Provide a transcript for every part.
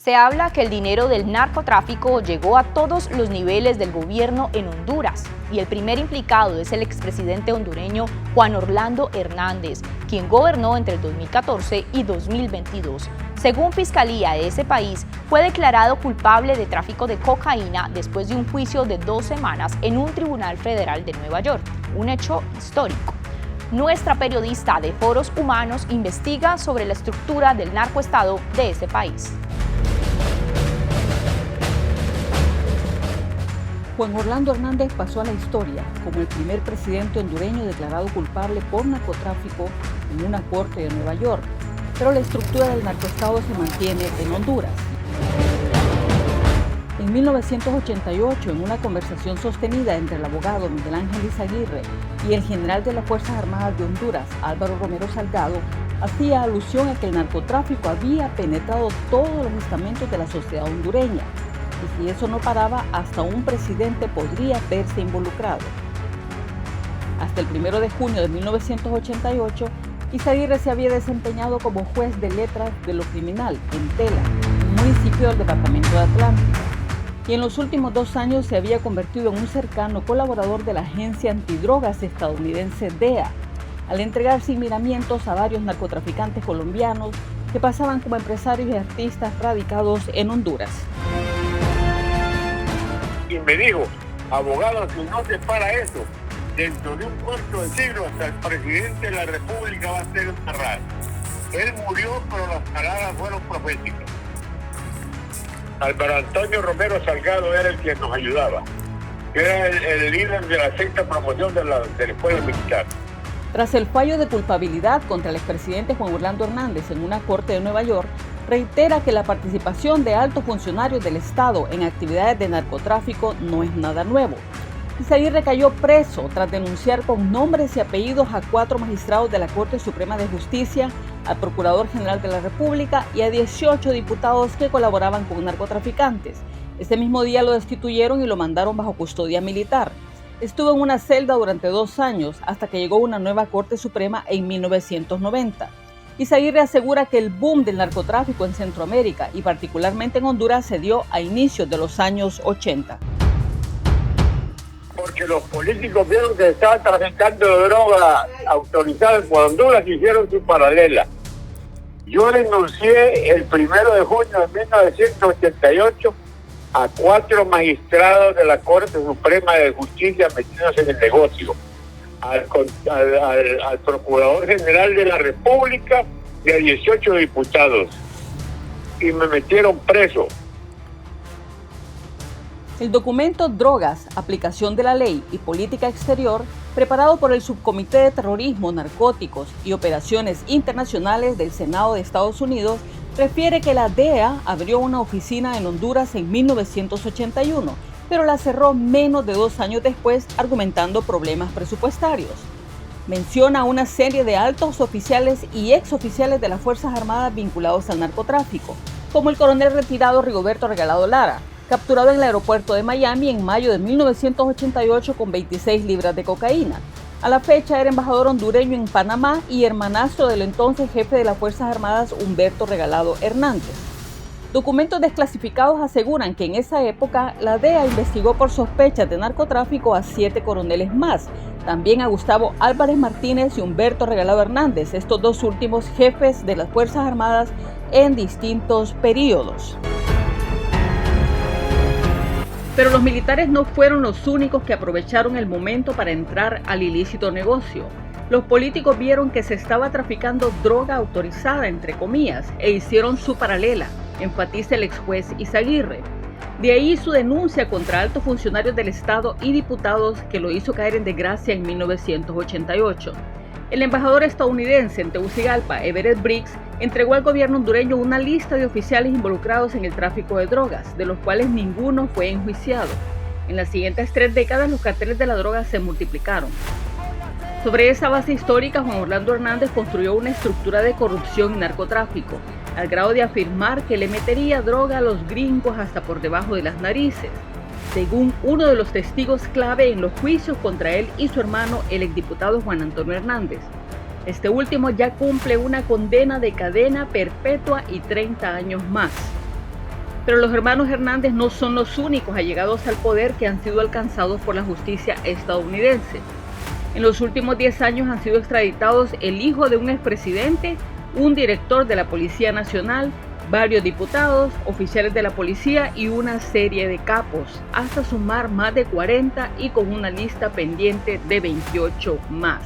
Se habla que el dinero del narcotráfico llegó a todos los niveles del gobierno en Honduras y el primer implicado es el expresidente hondureño Juan Orlando Hernández, quien gobernó entre el 2014 y 2022. Según Fiscalía de ese país, fue declarado culpable de tráfico de cocaína después de un juicio de 2 semanas en un tribunal federal de Nueva York, un hecho histórico. Nuestra periodista de Foros Humanos investiga sobre la estructura del narcoestado de ese país. Juan Orlando Hernández pasó a la historia como el primer presidente hondureño declarado culpable por narcotráfico en una corte de Nueva York, pero la estructura del narcoestado se mantiene en Honduras. En 1988, en una conversación sostenida entre el abogado Miguel Ángel Izaguirre y el general de las Fuerzas Armadas de Honduras, Álvaro Romero Salgado, hacía alusión a que el narcotráfico había penetrado todos los estamentos de la sociedad hondureña, y si eso no paraba, hasta un presidente podría verse involucrado. Hasta el 1 de junio de 1988, Izaguirre se había desempeñado como juez de letras de lo criminal en Tela, un municipio del departamento de Atlántico, y en los últimos 2 años se había convertido en un cercano colaborador de la agencia antidrogas estadounidense DEA, al entregar sin miramientos a varios narcotraficantes colombianos que pasaban como empresarios y artistas radicados en Honduras. Y me dijo, abogado, si no se para eso, dentro de un cuarto de siglo hasta el presidente de la República va a ser enterrado. Él murió, pero las palabras fueron proféticas. Álvaro Antonio Romero Salgado era el que nos ayudaba. Era el líder de la sexta promoción de la escuela militar. Tras el fallo de culpabilidad contra el expresidente Juan Orlando Hernández en una corte de Nueva York, reitera que la participación de altos funcionarios del Estado en actividades de narcotráfico no es nada nuevo. Izaguirre cayó preso tras denunciar con nombres y apellidos a 4 magistrados de la Corte Suprema de Justicia, al Procurador General de la República y a 18 diputados que colaboraban con narcotraficantes. Ese mismo día lo destituyeron y lo mandaron bajo custodia militar. Estuvo en una celda durante 2 años hasta que llegó una nueva Corte Suprema en 1990. Izaguirre asegura que el boom del narcotráfico en Centroamérica y particularmente en Honduras se dio a inicios de los años 80. Porque los políticos vieron que estaban traficando droga autorizada por Honduras y hicieron su paralela. Yo denuncié el 1 de junio de 1988 a 4 magistrados de la Corte Suprema de Justicia metidos en el negocio. Al Procurador General de la República y a 18 diputados. Y me metieron preso. El documento Drogas, Aplicación de la Ley y Política Exterior, preparado por el Subcomité de Terrorismo, Narcóticos y Operaciones Internacionales del Senado de Estados Unidos, refiere que la DEA abrió una oficina en Honduras en 1981, pero la cerró menos de 2 años después, argumentando problemas presupuestarios. Menciona una serie de altos oficiales y exoficiales de las Fuerzas Armadas vinculados al narcotráfico, como el coronel retirado Rigoberto Regalado Lara, capturado en el aeropuerto de Miami en mayo de 1988 con 26 libras de cocaína. A la fecha era embajador hondureño en Panamá y hermanastro del entonces jefe de las Fuerzas Armadas Humberto Regalado Hernández. Documentos desclasificados aseguran que en esa época la DEA investigó por sospechas de narcotráfico a 7 coroneles más, también a Gustavo Álvarez Martínez y Humberto Regalado Hernández, estos 2 últimos jefes de las Fuerzas Armadas en distintos periodos. Pero los militares no fueron los únicos que aprovecharon el momento para entrar al ilícito negocio. Los políticos vieron que se estaba traficando droga autorizada, entre comillas, e hicieron su paralela, enfatiza el ex juez Izaguirre. De ahí su denuncia contra altos funcionarios del Estado y diputados que lo hizo caer en desgracia en 1988. El embajador estadounidense en Tegucigalpa, Everett Briggs, entregó al gobierno hondureño una lista de oficiales involucrados en el tráfico de drogas, de los cuales ninguno fue enjuiciado. En las siguientes 3 décadas los carteles de la droga se multiplicaron. Sobre esa base histórica, Juan Orlando Hernández construyó una estructura de corrupción y narcotráfico, al grado de afirmar que le metería droga a los gringos hasta por debajo de las narices, según uno de los testigos clave en los juicios contra él y su hermano, el exdiputado Juan Antonio Hernández. Este último ya cumple una condena de cadena perpetua y 30 años más. Pero los hermanos Hernández no son los únicos allegados al poder que han sido alcanzados por la justicia estadounidense. En los últimos 10 años han sido extraditados el hijo de un expresidente, un director de la Policía Nacional, varios diputados, oficiales de la policía y una serie de capos, hasta sumar más de 40 y con una lista pendiente de 28 más.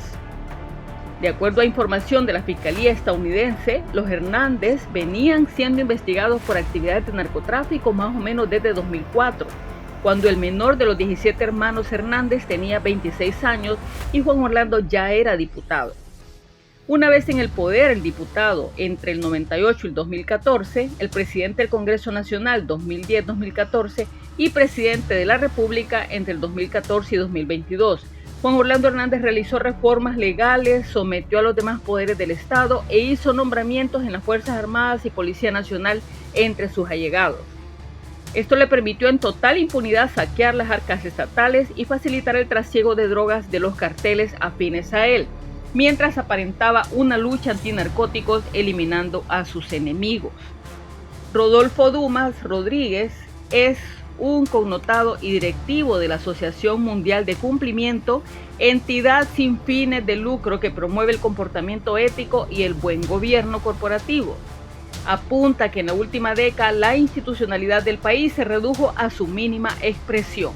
De acuerdo a información de la Fiscalía estadounidense, los Hernández venían siendo investigados por actividades de narcotráfico más o menos desde 2004, cuando el menor de los 17 hermanos Hernández tenía 26 años y Juan Orlando ya era diputado. Una vez en el poder, el diputado, entre el 98 y el 2014, el presidente del Congreso Nacional 2010-2014 y presidente de la República entre el 2014 y 2022, Juan Orlando Hernández realizó reformas legales, sometió a los demás poderes del Estado e hizo nombramientos en las Fuerzas Armadas y Policía Nacional entre sus allegados. Esto le permitió en total impunidad saquear las arcas estatales y facilitar el trasiego de drogas de los carteles afines a él, mientras aparentaba una lucha antinarcóticos eliminando a sus enemigos. Rodolfo Dumas Rodríguez es un connotado y directivo de la Asociación Mundial de Cumplimiento, entidad sin fines de lucro que promueve el comportamiento ético y el buen gobierno corporativo. Apunta que en la última década la institucionalidad del país se redujo a su mínima expresión.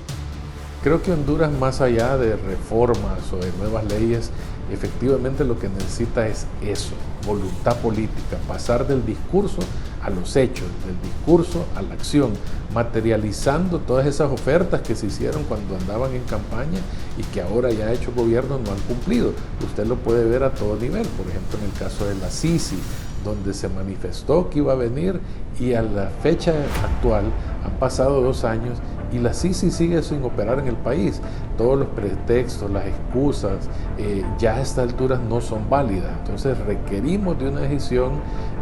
Creo que Honduras, más allá de reformas o de nuevas leyes, efectivamente lo que necesita es eso, voluntad política, pasar del discurso a los hechos, del discurso a la acción, materializando todas esas ofertas que se hicieron cuando andaban en campaña y que ahora ya hecho gobierno no han cumplido. Usted lo puede ver a todo nivel, por ejemplo en el caso de la Sisi, donde se manifestó que iba a venir y a la fecha actual han pasado 2 años y la Sisi sigue sin operar en el país. Todos los pretextos, las excusas, ya a estas alturas no son válidas. Entonces requerimos de una decisión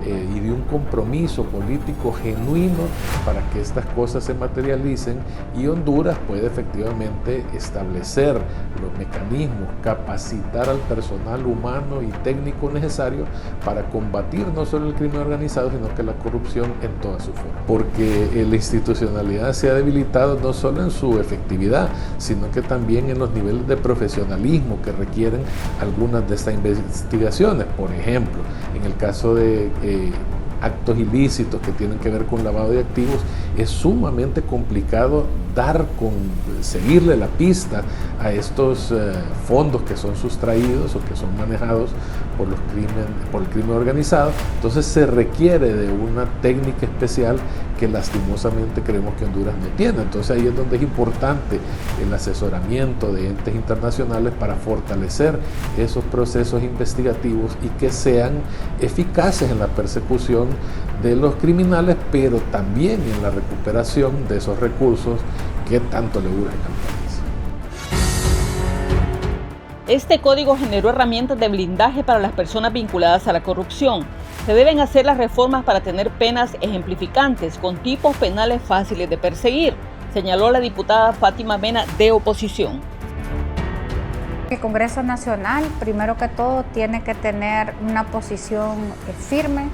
y de un compromiso político genuino para que estas cosas se materialicen y Honduras puede efectivamente establecer los mecanismos, capacitar al personal humano y técnico necesario para combatir no solo el crimen organizado, sino que la corrupción en toda su forma. Porque la institucionalidad se ha debilitado no solo en su efectividad, sino que también en los niveles de profesionalismo que requieren algunas de estas investigaciones. Por ejemplo, en el caso de actos ilícitos que tienen que ver con lavado de activos, es sumamente complicado seguirle la pista a estos fondos que son sustraídos o que son manejados por el crimen organizado. Entonces se requiere de una técnica especial que lastimosamente creemos que Honduras no tiene. Entonces ahí es donde es importante el asesoramiento de entes internacionales para fortalecer esos procesos investigativos y que sean eficaces en la persecución de los criminales, pero también en la recuperación de esos recursos que tanto le urgen al país. Este código generó herramientas de blindaje para las personas vinculadas a la corrupción. Se deben hacer las reformas para tener penas ejemplificantes con tipos penales fáciles de perseguir, señaló la diputada Fátima Mena de oposición. El Congreso Nacional, primero que todo, tiene que tener una posición firme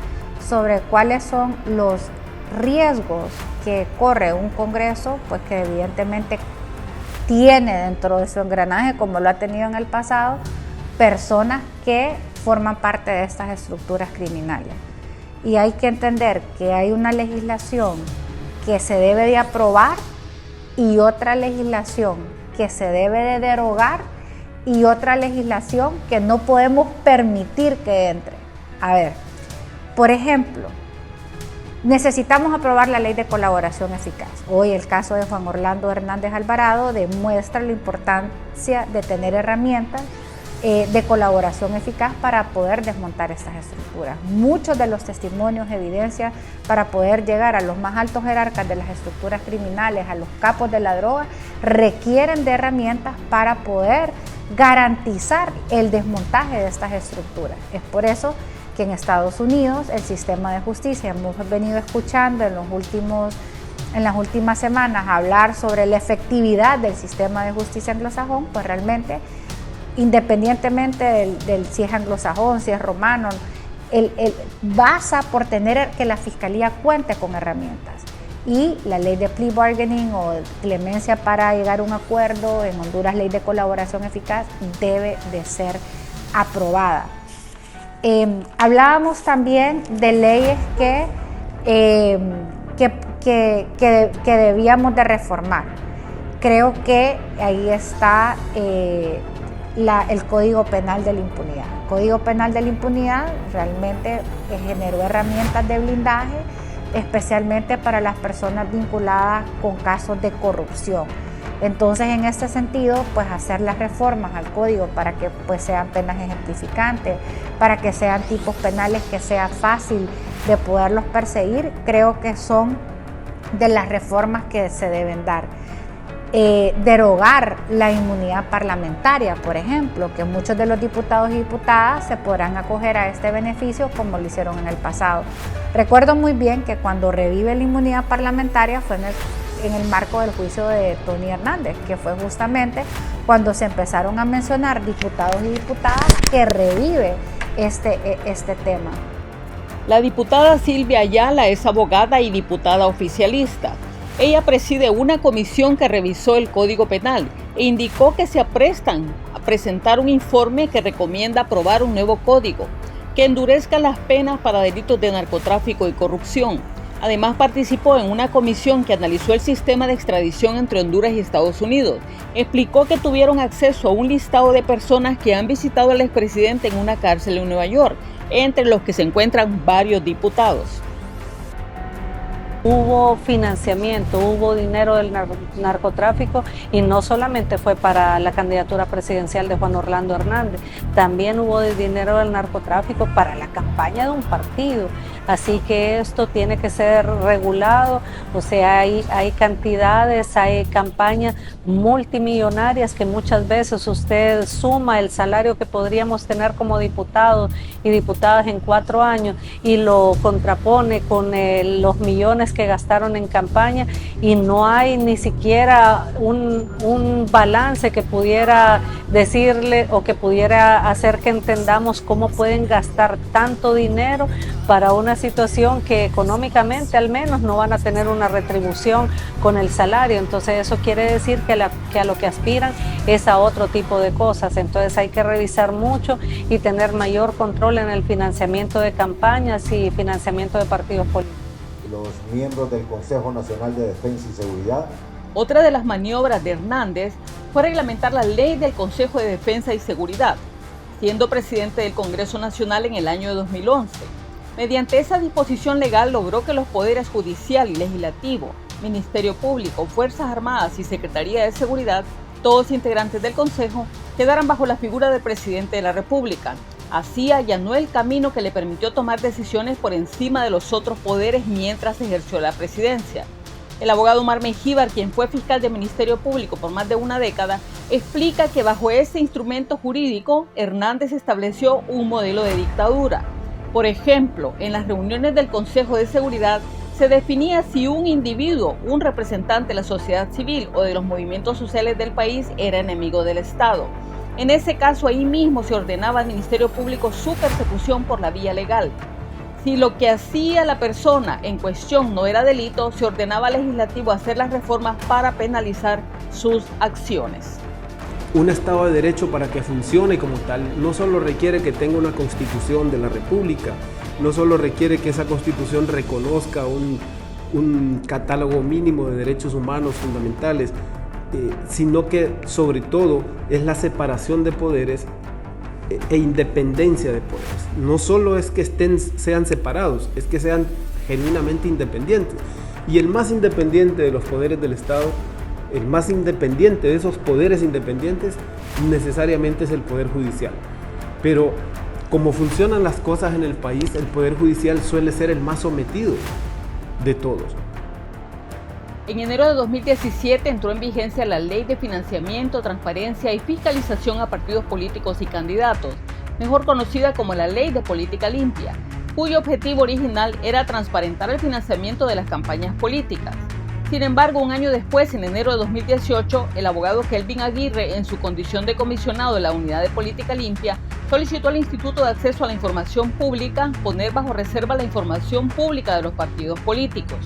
sobre cuáles son los riesgos que corre un Congreso, pues que evidentemente tiene dentro de su engranaje, como lo ha tenido en el pasado, personas que forman parte de estas estructuras criminales. Y hay que entender que hay una legislación que se debe de aprobar y otra legislación que se debe de derogar y otra legislación que no podemos permitir que entre. A ver, por ejemplo, necesitamos aprobar la ley de colaboración eficaz. Hoy el caso de Juan Orlando Hernández Alvarado demuestra la importancia de tener herramientas de colaboración eficaz para poder desmontar estas estructuras. Muchos de los testimonios evidencian para poder llegar a los más altos jerarcas de las estructuras criminales, a los capos de la droga, requieren de herramientas para poder garantizar el desmontaje de estas estructuras. Es por eso que en Estados Unidos el sistema de justicia, hemos venido escuchando en las últimas semanas hablar sobre la efectividad del sistema de justicia anglosajón, pues realmente, independientemente del si es anglosajón, si es romano, basa por tener que la Fiscalía cuente con herramientas. y la ley de plea bargaining o clemencia para llegar a un acuerdo, en Honduras ley de colaboración eficaz, debe de ser aprobada. Hablábamos también de leyes que debíamos de reformar. Creo que ahí está el Código Penal de la Impunidad. El Código Penal de la Impunidad realmente generó herramientas de blindaje, especialmente para las personas vinculadas con casos de corrupción. Entonces, en este sentido, pues hacer las reformas al código para que pues sean penas ejemplificantes, para que sean tipos penales que sea fácil de poderlos perseguir, creo que son de las reformas que se deben dar. Derogar la inmunidad parlamentaria, por ejemplo, que muchos de los diputados y diputadas se podrán acoger a este beneficio como lo hicieron en el pasado. Recuerdo muy bien que cuando revive la inmunidad parlamentaria fue en el marco del juicio de Tony Hernández, que fue justamente cuando se empezaron a mencionar diputados y diputadas que revive este tema. La diputada Silvia Ayala es abogada y diputada oficialista. Ella preside una comisión que revisó el Código Penal e indicó que se aprestan a presentar un informe que recomienda aprobar un nuevo código que endurezca las penas para delitos de narcotráfico y corrupción. Además, participó en una comisión que analizó el sistema de extradición entre Honduras y Estados Unidos. Explicó que tuvieron acceso a un listado de personas que han visitado al expresidente en una cárcel en Nueva York, entre los que se encuentran varios diputados. Hubo financiamiento, hubo dinero del narcotráfico y no solamente fue para la candidatura presidencial de Juan Orlando Hernández, también hubo dinero del narcotráfico para la campaña de un partido. Así que esto tiene que ser regulado, o sea, hay cantidades, hay campañas multimillonarias que muchas veces usted suma el salario que podríamos tener como diputados y diputadas en 4 años y lo contrapone con los millones que gastaron en campaña y no hay ni siquiera un balance que pudiera decirle o que pudiera hacer que entendamos cómo pueden gastar tanto dinero para una situación que económicamente al menos no van a tener una retribución con el salario. Entonces eso quiere decir que a lo que aspiran es a otro tipo de cosas. Entonces hay que revisar mucho y tener mayor control en el financiamiento de campañas y financiamiento de partidos políticos. Los miembros del Consejo Nacional de Defensa y Seguridad. Otra de las maniobras de Hernández fue reglamentar la ley del Consejo de Defensa y Seguridad, siendo presidente del Congreso Nacional en el año de 2011. Mediante esa disposición legal logró que los poderes judicial y legislativo, Ministerio Público, Fuerzas Armadas y Secretaría de Seguridad, todos integrantes del Consejo, quedaran bajo la figura del presidente de la República. Así allanó el camino que le permitió tomar decisiones por encima de los otros poderes mientras ejerció la presidencia. El abogado Omar Mengíbar, quien fue fiscal del Ministerio Público por más de una década, explica que bajo ese instrumento jurídico, Hernández estableció un modelo de dictadura. Por ejemplo, en las reuniones del Consejo de Seguridad se definía si un individuo, un representante de la sociedad civil o de los movimientos sociales del país era enemigo del Estado. En ese caso, ahí mismo se ordenaba al Ministerio Público su persecución por la vía legal. Si lo que hacía la persona en cuestión no era delito, se ordenaba al legislativo hacer las reformas para penalizar sus acciones. Un Estado de Derecho, para que funcione como tal, no solo requiere que tenga una Constitución de la República, no solo requiere que esa Constitución reconozca un catálogo mínimo de derechos humanos fundamentales, sino que sobre todo es la separación de poderes e independencia de poderes. No solo es que sean separados, es que sean genuinamente independientes. Y el más independiente de los poderes del Estado, el más independiente de esos poderes independientes, necesariamente es el Poder Judicial. Pero como funcionan las cosas en el país, el Poder Judicial suele ser el más sometido de todos. En enero de 2017 entró en vigencia la Ley de Financiamiento, Transparencia y Fiscalización a Partidos Políticos y Candidatos, mejor conocida como la Ley de Política Limpia, cuyo objetivo original era transparentar el financiamiento de las campañas políticas. Sin embargo, un año después, en enero de 2018, el abogado Kelvin Aguirre, en su condición de comisionado de la Unidad de Política Limpia, solicitó al Instituto de Acceso a la Información Pública poner bajo reserva la información pública de los partidos políticos.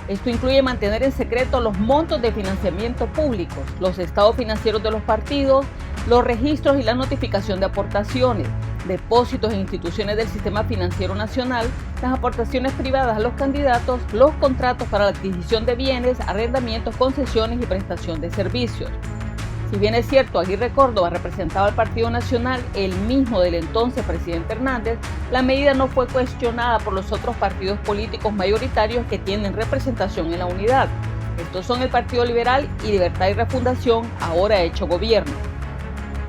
Esto incluye mantener en secreto los montos de financiamiento públicos, los estados financieros de los partidos, los registros y la notificación de aportaciones, depósitos en instituciones del sistema financiero nacional, las aportaciones privadas a los candidatos, los contratos para la adquisición de bienes, arrendamientos, concesiones y prestación de servicios. Si bien es cierto, Aguirre Córdoba representaba al Partido Nacional, el mismo del entonces presidente Hernández, la medida no fue cuestionada por los otros partidos políticos mayoritarios que tienen representación en la unidad. Estos son el Partido Liberal y Libertad y Refundación, ahora hecho gobierno.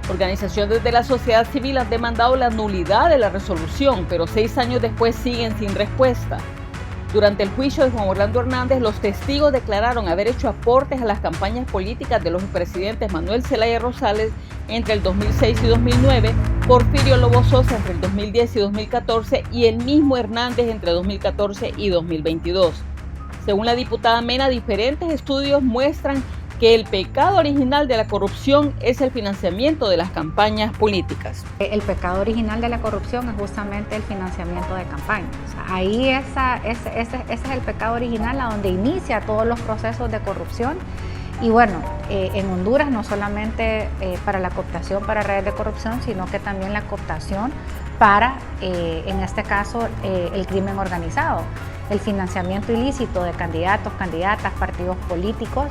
Organizaciones de la sociedad civil han demandado la nulidad de la resolución, pero 6 años después siguen sin respuesta. Durante el juicio de Juan Orlando Hernández, los testigos declararon haber hecho aportes a las campañas políticas de los expresidentes Manuel Zelaya Rosales entre el 2006 y 2009, Porfirio Lobo Sosa entre el 2010 y 2014 y el mismo Hernández entre 2014 y 2022. Según la diputada Mena, diferentes estudios muestran que el pecado original de la corrupción es el financiamiento de las campañas políticas. El pecado original de la corrupción es justamente el financiamiento de campañas. O sea, ahí ese es el pecado original a donde inicia todos los procesos de corrupción. Y bueno, en Honduras no solamente para la cooptación para redes de corrupción, sino que también la cooptación para, en este caso, el crimen organizado. El financiamiento ilícito de candidatos, candidatas, partidos políticos,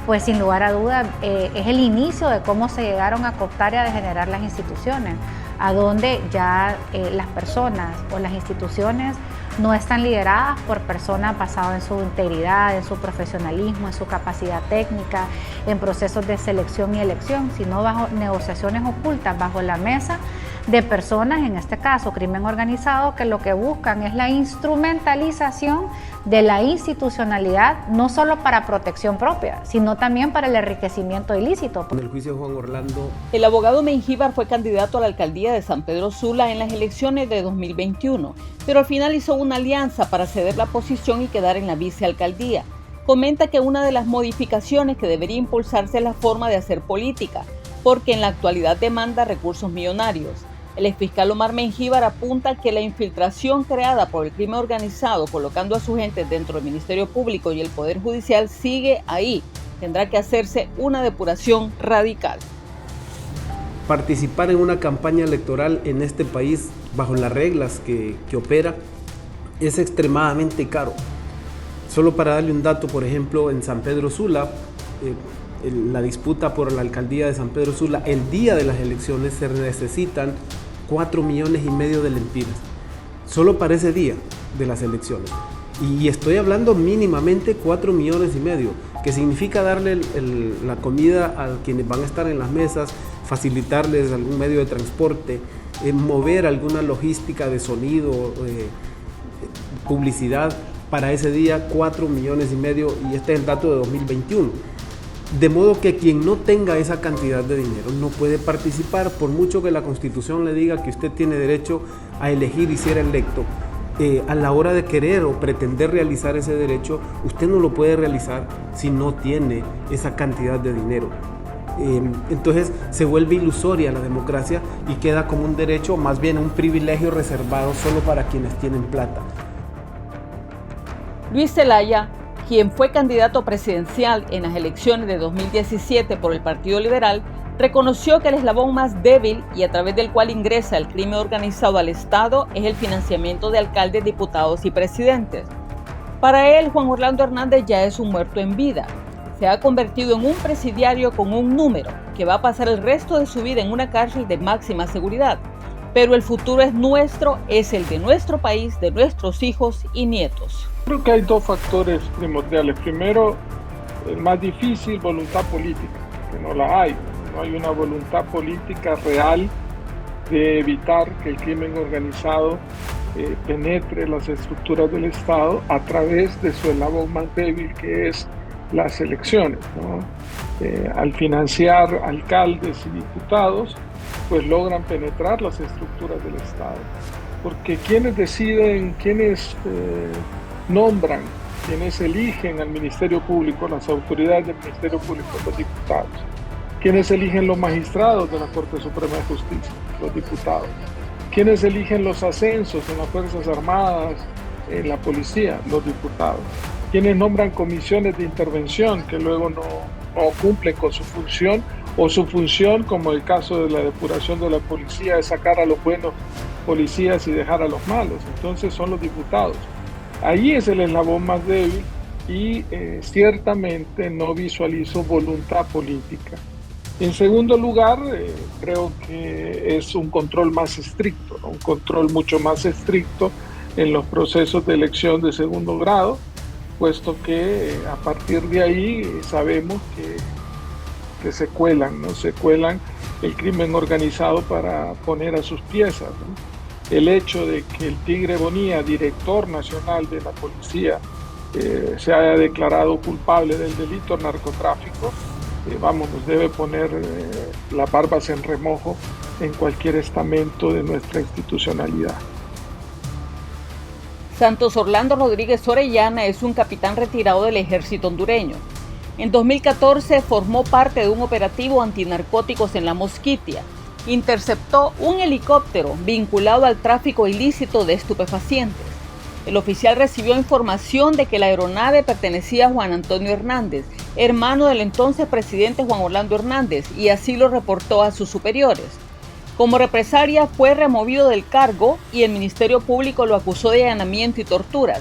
pues sin lugar a duda es el inicio de cómo se llegaron a cooptar y a degenerar las instituciones, a donde ya las personas o las instituciones no están lideradas por personas basadas en su integridad, en su profesionalismo, en su capacidad técnica, en procesos de selección y elección, sino bajo negociaciones ocultas, bajo la mesa de personas, en este caso crimen organizado, que lo que buscan es la instrumentalización de la institucionalidad, no solo para protección propia, sino también para el enriquecimiento ilícito. En el juicio de Juan Orlando, el abogado Mengíbar fue candidato a la alcaldía de San Pedro Sula en las elecciones de 2021, pero al final hizo una alianza para ceder la posición y quedar en la vicealcaldía. Comenta que una de las modificaciones que debería impulsarse es la forma de hacer política, porque en la actualidad demanda recursos millonarios. El exfiscal Omar Mengíbar apunta que la infiltración creada por el crimen organizado, colocando a su gente dentro del Ministerio Público y el Poder Judicial, sigue ahí. Tendrá que hacerse una depuración radical. Participar en una campaña electoral en este país, bajo las reglas que opera, es extremadamente caro. Solo para darle un dato, por ejemplo, en San Pedro Sula, la disputa por la alcaldía de San Pedro Sula, el día de las elecciones se necesitan 4,5 millones de lempiras, solo para ese día de las elecciones. Y estoy hablando mínimamente 4,5 millones, que significa darle la comida a quienes van a estar en las mesas, facilitarles algún medio de transporte, mover alguna logística de sonido, publicidad para ese día, 4,5 millones, y este es el dato de 2021. De modo que quien no tenga esa cantidad de dinero no puede participar, por mucho que la Constitución le diga que usted tiene derecho a elegir y ser electo. A la hora de querer o pretender realizar ese derecho, usted no lo puede realizar si no tiene esa cantidad de dinero. Entonces se vuelve ilusoria la democracia y queda como un derecho, más bien un privilegio reservado solo para quienes tienen plata. Luis Zelaya, quien fue candidato presidencial en las elecciones de 2017 por el Partido Liberal, reconoció que el eslabón más débil y a través del cual ingresa el crimen organizado al Estado es el financiamiento de alcaldes, diputados y presidentes. Para él, Juan Orlando Hernández ya es un muerto en vida. Se ha convertido en un presidiario con un número, que va a pasar el resto de su vida en una cárcel de máxima seguridad. Pero el futuro es nuestro, es el de nuestro país, de nuestros hijos y nietos. Creo que hay dos factores primordiales. Primero, el más difícil, voluntad política, que no la hay. No hay una voluntad política real de evitar que el crimen organizado penetre las estructuras del Estado a través de su eslabón más débil, que es las elecciones, ¿no? Al financiar alcaldes y diputados, pues logran penetrar las estructuras del Estado. Porque quienes deciden, quienes nombran, quienes eligen al Ministerio Público, las autoridades del Ministerio Público, los diputados. Quienes eligen los magistrados de la Corte Suprema de Justicia, los diputados. Quienes eligen los ascensos en las Fuerzas Armadas, en la policía, los diputados. quienes nombran comisiones de intervención que luego no cumplen con su función, o su función, como el caso de la depuración de la policía, es sacar a los buenos policías y dejar a los malos. Entonces son los diputados. Ahí es el eslabón más débil y ciertamente no visualizo voluntad política. En segundo lugar, creo que es un control más estricto, ¿no? Un control mucho más estricto en los procesos de elección de segundo grado, puesto que a partir de ahí sabemos que se cuelan, ¿no? Se cuelan el crimen organizado para poner a sus piezas, ¿no? El hecho de que el Tigre Bonilla, director nacional de la policía, se haya declarado culpable del delito de narcotráfico, nos debe poner las barbas en remojo en cualquier estamento de nuestra institucionalidad. Santos Orlando Rodríguez Orellana es un capitán retirado del ejército hondureño. En 2014 formó parte de un operativo antinarcóticos en La Mosquitia. Interceptó un helicóptero vinculado al tráfico ilícito de estupefacientes. El oficial recibió información de que la aeronave pertenecía a Juan Antonio Hernández, hermano del entonces presidente Juan Orlando Hernández, y así lo reportó a sus superiores. Como represalia fue removido del cargo y el Ministerio Público lo acusó de allanamiento y torturas.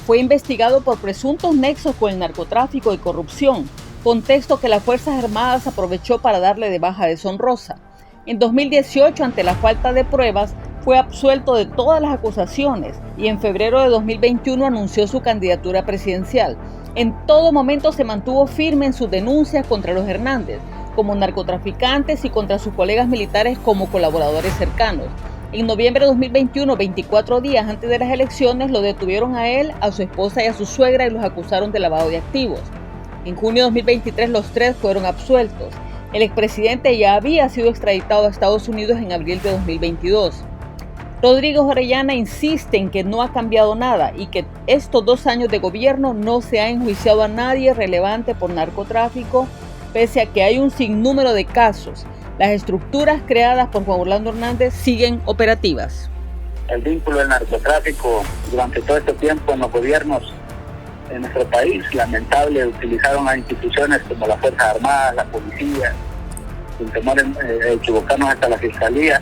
Fue investigado por presuntos nexos con el narcotráfico y corrupción, contexto que las Fuerzas Armadas aprovechó para darle de baja deshonrosa. En 2018, ante la falta de pruebas, fue absuelto de todas las acusaciones y en febrero de 2021 anunció su candidatura presidencial. En todo momento se mantuvo firme en sus denuncias contra los Hernández, como narcotraficantes, y contra sus colegas militares como colaboradores cercanos. En noviembre de 2021, 24 días antes de las elecciones, lo detuvieron a él, a su esposa y a su suegra y los acusaron de lavado de activos. En junio de 2023 los tres fueron absueltos. El expresidente ya había sido extraditado a Estados Unidos en abril de 2022. Rodríguez Orellana insiste en que no ha cambiado nada y que estos 2 años de gobierno no se ha enjuiciado a nadie relevante por narcotráfico, pese a que hay un sinnúmero de casos. Las estructuras creadas por Juan Orlando Hernández siguen operativas. El vínculo del narcotráfico durante todo este tiempo en los gobiernos en nuestro país, lamentable, utilizaron a instituciones como las Fuerzas Armadas, la policía, sin temor a equivocarnos, hasta la Fiscalía,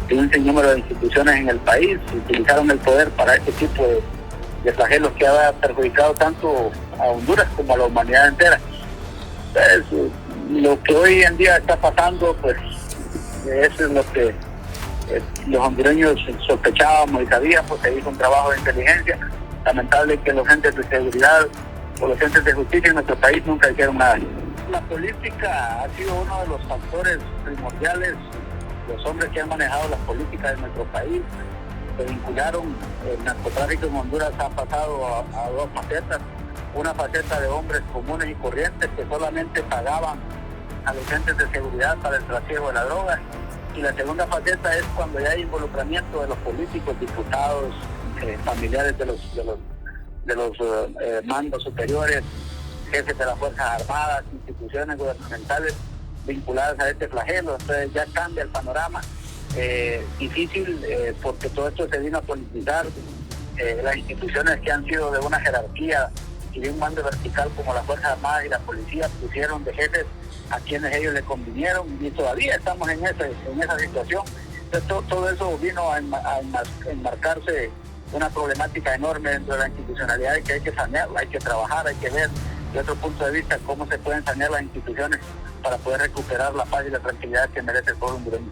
y un sinnúmero de instituciones en el país, utilizaron el poder para este tipo de flagelos que ha perjudicado tanto a Honduras como a la humanidad entera. Entonces, lo que hoy en día está pasando, pues eso es lo que los hondureños sospechábamos y sabíamos. Se hizo un trabajo de inteligencia. Lamentable que los entes de seguridad o los entes de justicia en nuestro país nunca hicieron nada. La política ha sido uno de los factores primordiales. Los hombres que han manejado las políticas de nuestro país se vincularon. El narcotráfico en Honduras ha pasado a 2 facetas. Una faceta de hombres comunes y corrientes que solamente pagaban a los entes de seguridad para el trasiego de la droga. Y la segunda faceta es cuando ya hay involucramiento de los políticos, diputados, familiares de los mandos superiores, jefes de las Fuerzas Armadas, instituciones gubernamentales vinculadas a este flagelo. Entonces ya cambia el panorama. Difícil porque todo esto se vino a politizar. Las instituciones que han sido de una jerarquía y de un mando vertical como las Fuerzas Armadas y la policía pusieron de jefes a quienes ellos le convinieron, y todavía estamos en esa situación. Entonces todo eso vino a enmarcarse una problemática enorme dentro de la institucionalidad, que hay que sanearla, hay que trabajar, hay que ver de otro punto de vista cómo se pueden sanear las instituciones para poder recuperar la paz y la tranquilidad que merece el pueblo hondureño.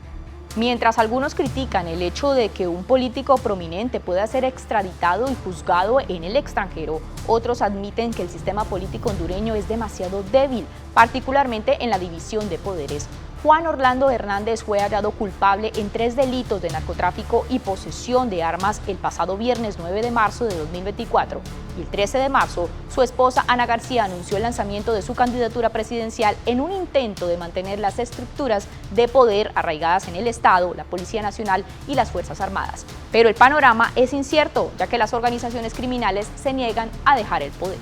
Mientras algunos critican el hecho de que un político prominente pueda ser extraditado y juzgado en el extranjero, otros admiten que el sistema político hondureño es demasiado débil, particularmente en la división de poderes. Juan Orlando Hernández fue hallado culpable en 3 delitos de narcotráfico y posesión de armas el pasado viernes 9 de marzo de 2024. Y el 13 de marzo, su esposa Ana García anunció el lanzamiento de su candidatura presidencial en un intento de mantener las estructuras de poder arraigadas en el Estado, la Policía Nacional y las Fuerzas Armadas. Pero el panorama es incierto, ya que las organizaciones criminales se niegan a dejar el poder.